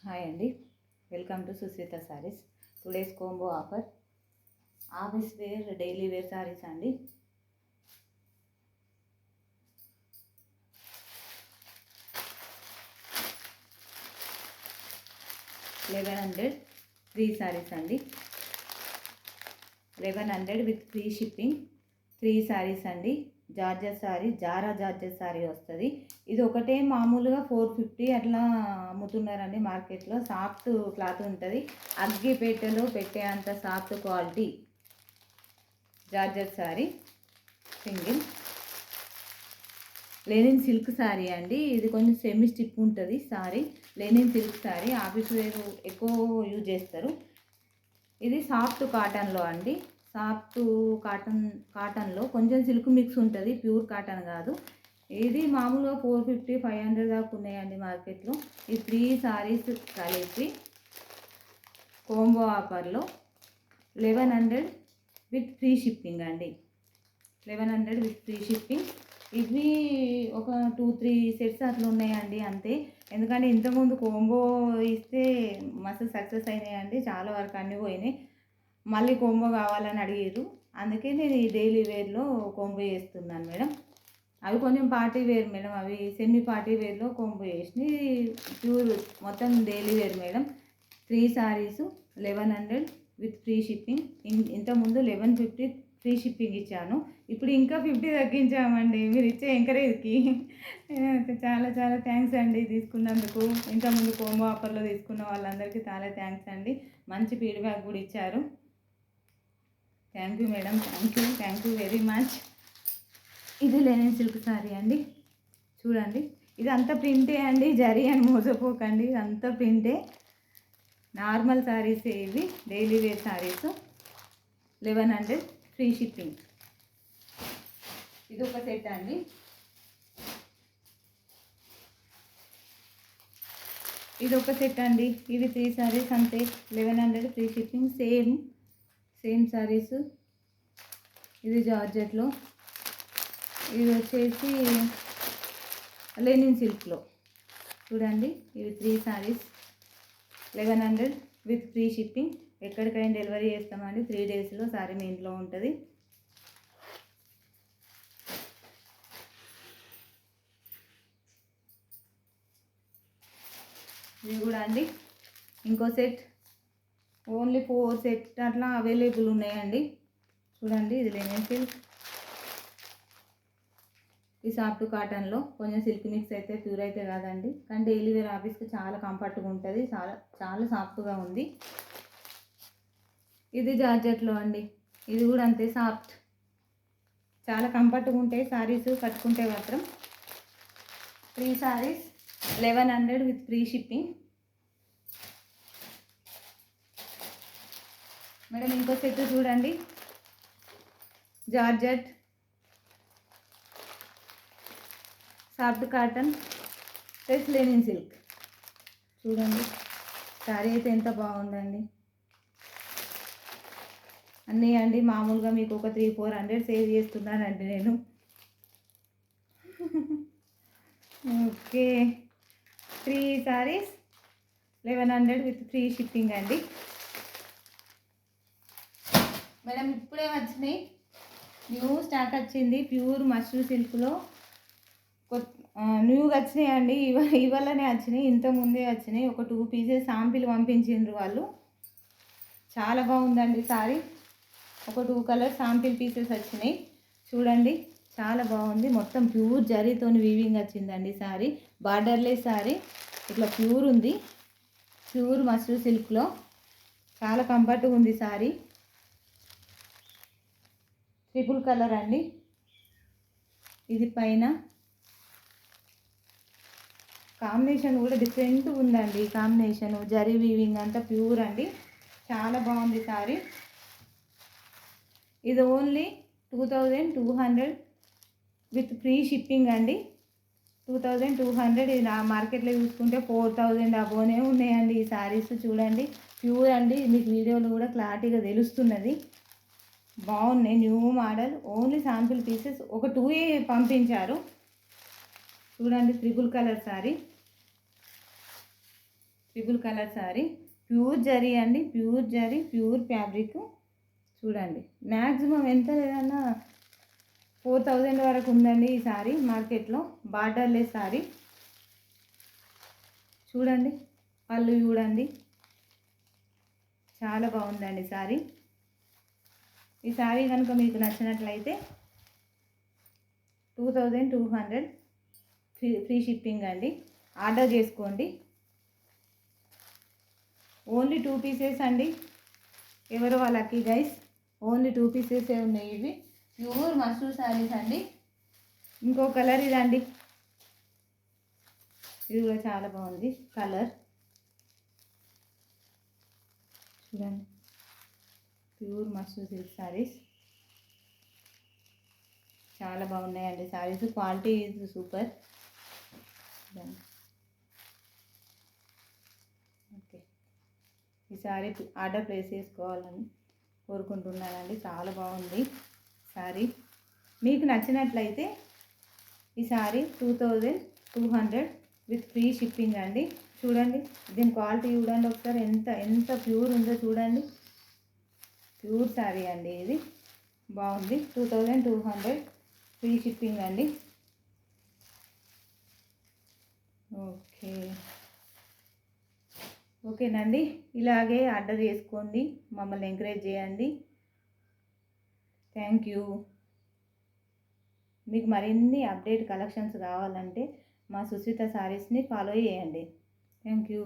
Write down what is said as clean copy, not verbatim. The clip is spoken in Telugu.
హాయ్ అండి, welcome to Susmita sarees. Today's combo offer office wear daily wear sarees అండి. 1100 3 సారీస్ అండి. 1100 విత్ ఫ్రీ షిప్పింగ్ 3 సారీస్ అండి. Georgette sorry, Zara georgette sorry వస్తుంది. ఇది ఒకటే మామూలుగా 450 అట్లా అమ్ముతున్నారండి మార్కెట్లో. సాఫ్ట్ క్లాత్ ఉంటుంది, అగ్గిపేటలో పెట్టే అంత soft quality georgette saree. Single linen silk saree అండి. ఇది కొంచెం సెమీ స్టిప్ ఉంటుంది saree. Linen silk saree office wear ఎక్కువ యూజ్ చేస్తారు. ఇది సాఫ్ట్ కాటన్లో అండి. సాఫ్ట్ కాటన్లో కొంచెం సిల్క్ మిక్స్ ఉంటుంది, ప్యూర్ కాటన్ కాదు. ఇది మామూలుగా 450 500 దాకా ఉన్నాయండి మార్కెట్లో. ఈ 3 సారీస్ కలిపి కోంబో ఆఫర్లో 1100 విత్ ఫ్రీ షిప్పింగ్ అండి. 1100 విత్ ఫ్రీ షిప్పింగ్. ఇవి ఒక 2-3 సెట్స్ అట్లా ఉన్నాయండి అంతే. ఎందుకంటే ఇంతకుముందు కోంబో ఇస్తే మస్తు సక్సెస్ అయినాయండి, చాలా వరకు అన్నీ పోయినాయి. మళ్ళీ కోంబో కావాలని అడిగారు, అందుకే నేను ఈ డైలీ వేర్లో కోంబో చేస్తున్నాను మేడం. అవి కొంచెం పార్టీ వేర్ మేడం, అవి సెమీ పార్టీ వేర్లో కోంబో చేసి ప్యూర్ మొత్తం daily wear madam. 3 sarees 1100 with free shipping. ఇంతకుముందు 1150 ఫ్రీ షిప్పింగ్ ఇచ్చాను, ఇప్పుడు ఇంకా 50 తగ్గించామండి మీరు ఇచ్చే ఎంకరేజ్కి. చాలా చాలా థ్యాంక్స్ అండి తీసుకున్నందుకు. ఇంతకుముందు కోంబో ఆఫర్లో తీసుకున్న వాళ్ళందరికీ చాలా థ్యాంక్స్ అండి. మంచి ఫీడ్బ్యాక్ కూడా ఇచ్చారు. Thank you madam, thank you very much. ఇది లెనిన్ సిల్క్ సారీ అండి. చూడండి, ఇది అంతా ప్రింటే అండి, జరీ అని మోసపోకండి, అంతా ప్రింటే. నార్మల్ సారీస్ ఇవి daily wear sarees. 1100 free shipping. ఇది ఒక సెట్ అండి. ఇది ఒక సెట్ అండి. ఇవి 3 సారీస్ అంతే, 1100 ఫ్రీ షిప్పింగ్. సేమ్ సారీస్. ఇది జార్జెట్లో, ఇది వచ్చేసి లెనిన్ సిల్క్లో. చూడండి, ఇవి 3 సారీస్ 1100 విత్ ఫ్రీ షిప్పింగ్. ఎక్కడికైనా డెలివరీ చేస్తామండి, 3 డేస్లో సారీ మీ ఇంట్లో ఉంటుంది. ఇవి కూడా అండి ఇంకో సెట్. ఓన్లీ 4 సెట్ అట్లా అవైలబుల్ ఉన్నాయండి. చూడండి, ఇది లెనిన్ సిల్క్. ఈ సాఫ్ట్ కాటన్లో కొంచెం సిల్క్ మిక్స్ అయితే, ప్యూర్ అయితే కాదండి, కానీ డైలీ వేర్ ఆఫీస్కి చాలా కంఫర్ట్గా ఉంటుంది, చాలా చాలా సాఫ్ట్గా ఉంది. ఇది జార్జెట్లో అండి. ఇది కూడా అంతే సాఫ్ట్, చాలా కంఫర్ట్గా ఉంటాయి సారీస్ కట్టుకుంటే మాత్రం. 3 sarees 1100 with free shipping. Madam ఇంకో సెట్ చూడండి, georgette soft cotton plus Lenin silk. చూడండి, సారీ అయితే ఎంత బాగుందండి. అన్నీ అండి మామూలుగా మీకు ఒక 300-400 సేవ్ చేస్తున్నానండి నేను. Okay, 3 sarees 1100 with free shipping అండి. మేడం ఇప్పుడే వచ్చినాయి, న్యూ స్టాక్ వచ్చింది, ప్యూర్ మష్రూ సిల్క్లో న్యూగా వచ్చినాయి అండి. ఇవాళనే వచ్చినాయి, ఇంతకుముందే వచ్చినాయి. ఒక 2 పీసెస్ శాంపిల్ పంపించిండ్రు వాళ్ళు. చాలా బాగుందండి సారీ. ఒక 2 కలర్ శాంపిల్ పీసెస్ వచ్చినాయి. చూడండి, చాలా బాగుంది. మొత్తం ప్యూర్ జరీతో వీవింగ్ వచ్చిందండి సారీ. బార్డర్లెస్ సారీ, ఇట్లా ప్యూర్ ఉంది, ప్యూర్ మష్రూ సిల్క్లో. చాలా కంఫర్ట్గా ఉంది సారీ. ట్రిపుల్ కలర్ అండి. ఇది పైన కాంబినేషన్ కూడా డిఫరెంట్ ఉందండి. కాంబినేషన్ జరీ వీవింగ్ అంతా ప్యూర్ అండి, చాలా బాగుంది సారీ. ఇది ఓన్లీ 2200 విత్ ఫ్రీ షిప్పింగ్ అండి. 2200. ఇది నా మార్కెట్లో చూసుకుంటే 4000 అబోనే ఉన్నాయండి ఈ సారీస్. చూడండి, ప్యూర్ అండి, మీకు వీడియోలో కూడా క్లారిటీగా తెలుస్తున్నది. బాగున్నాయి, new model. Only sample pieces ఒక 2 పంపించారు. చూడండి, triple colour sorry. Pebble colour sari, pure zari అండి, ప్యూర్ జరీ, ప్యూర్ ఫ్యాబ్రిక్. చూడండి మ్యాక్సిమం ఎంత లేదన్నా 4000 వరకు ఉందండి ఈ శారీ మార్కెట్లో. బార్డర్లెస్ శారీ. చూడండి పళ్ళు చూడండి, చాలా బాగుందండి శారీ. ఈ శారీ కనుక మీకు నచ్చినట్లయితే 2200 ఫ్రీ షిప్పింగ్ అండి. ఆర్డర్ చేసుకోండి. ఓన్లీ 2 పీసెస్ అండి. ఎవరు లక్కీ గైస్, ఓన్లీ 2 పీసెసే ఉన్నాయి. ఇవి ప్యూర్ మస్టర్డ్ శారీస్ అండి. ఇంకో కలర్ ఇదండి, ఇది కూడా చాలా బాగుంది కలర్. చూడండి ప్యూర్ మస్టర్డ్ సిల్క్ శారీస్, చాలా బాగున్నాయండి saris. Quality is super. Okay, ఈ శారీ ఆర్డర్ ప్లేస్ చేసుకోవాలని కోరుకుంటున్నానండి. చాలా బాగుంది శారీ. మీకు నచ్చినట్లయితే ఈ శారీ 2200 విత్ ఫ్రీ షిప్పింగ్ అండి. చూడండి దీని క్వాలిటీ చూడండి ఒకసారి, ఎంత ఎంత ప్యూర్ ఉందో చూడండి. ప్యూర్ శారీ అండి ఇది, బాగుంది. 2200 ఫ్రీ షిప్పింగ్ అండి. ఓకే, ఓకేనండి. ఇలాగే ఆర్డర్ చేసుకోండి, మమ్మల్ని ఎంకరేజ్ చేయండి. Thank you. మీకు మరిన్ని అప్డేట్ కలెక్షన్స్ కావాలంటే మా సుస్మిత శారీస్ని ఫాలో చేయండి. Thank you.